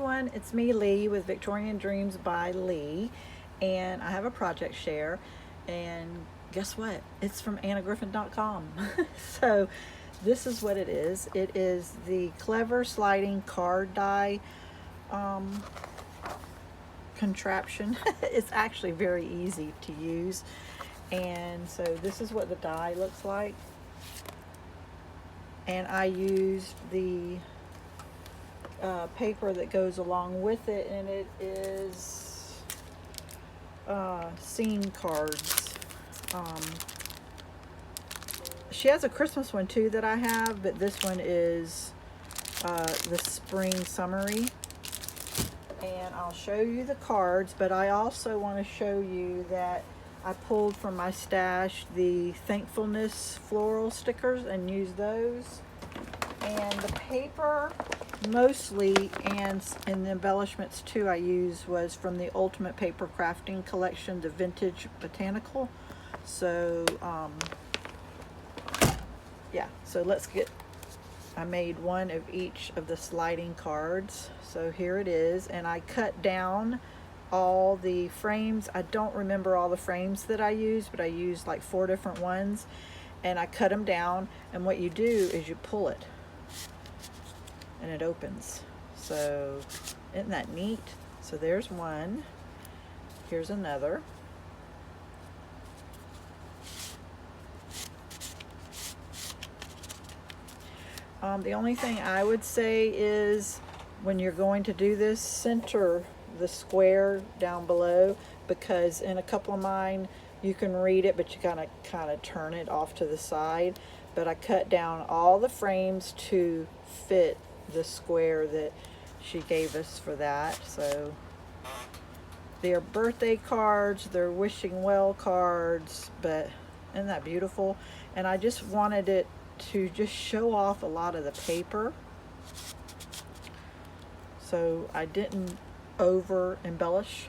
everyone, it's me, Leigh, with Victorian Dreams by Leigh, and I have a project share, and guess what? It's from annagriffin.com. So this is what it is. It is the clever sliding card die contraption. It's actually very easy to use, and so this is what the die looks like, and I used the paper that goes along with it, and it is scene cards. She has a Christmas one too that I have, but this one is the spring summary, and I'll show you the cards, but I also want to show you that I pulled from my stash the thankfulness floral stickers and used those. And the paper mostly, and the embellishments too, I used was from the Ultimate Paper Crafting Collection, the Vintage Botanical. So yeah, so let's get, I made one of each of the sliding cards. So here it is, and I cut down all the frames. I don't remember all the frames that I used, but I used like 4 different ones, and I cut them down, and what you do is you pull it and it opens. So isn't that neat? So there's one, here's another. The only thing I would say is when you're going to do this, center the square down below, because in a couple of mine you can read it, but you gotta kind of turn it off to the side. But I cut down all the frames to fit the square that she gave us for that. So they're birthday cards, they're wishing well cards, but isn't that beautiful? And I just wanted it to just show off a lot of the paper, so I didn't over embellish.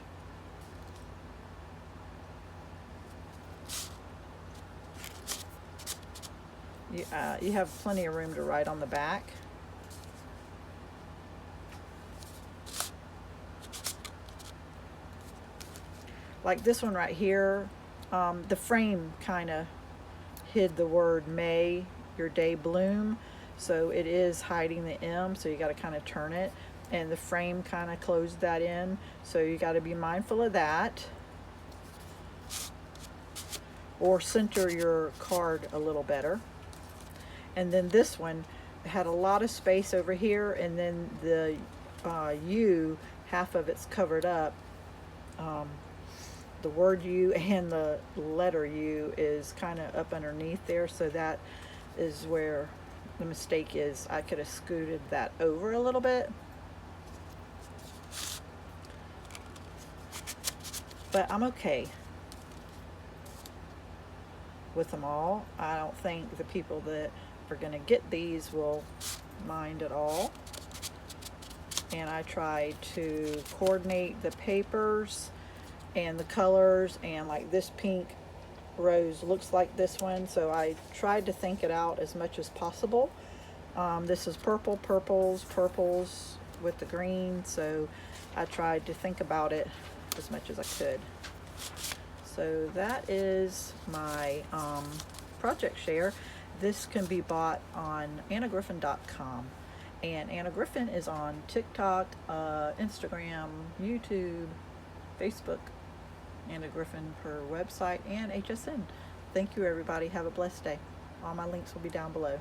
You have plenty of room to write on the back. Like this one right here, the frame kind of hid the word May, your day bloom, so it is hiding the M, so you got to kind of turn it, and the frame kind of closed that in, so you got to be mindful of that, or center your card a little better. And then this one had a lot of space over here, and then the U, half of it's covered up. The word U and the letter U is kind of up underneath there, so that is where the mistake is. I could have scooted that over a little bit, but I'm okay with them all. I don't think the people that are going to get these will mind at all. And I tried to coordinate the papers and the colors, and like this pink rose looks like this one, so I tried to think it out as much as possible. This is purple, purples with the green, so I tried to think about it as much as I could. So that is my project share. This can be bought on annagriffin.com, and Anna Griffin is on TikTok, Instagram, YouTube, Facebook, Anna Griffin, her website, and HSN. Thank you, everybody. Have a blessed day. All my links will be down below.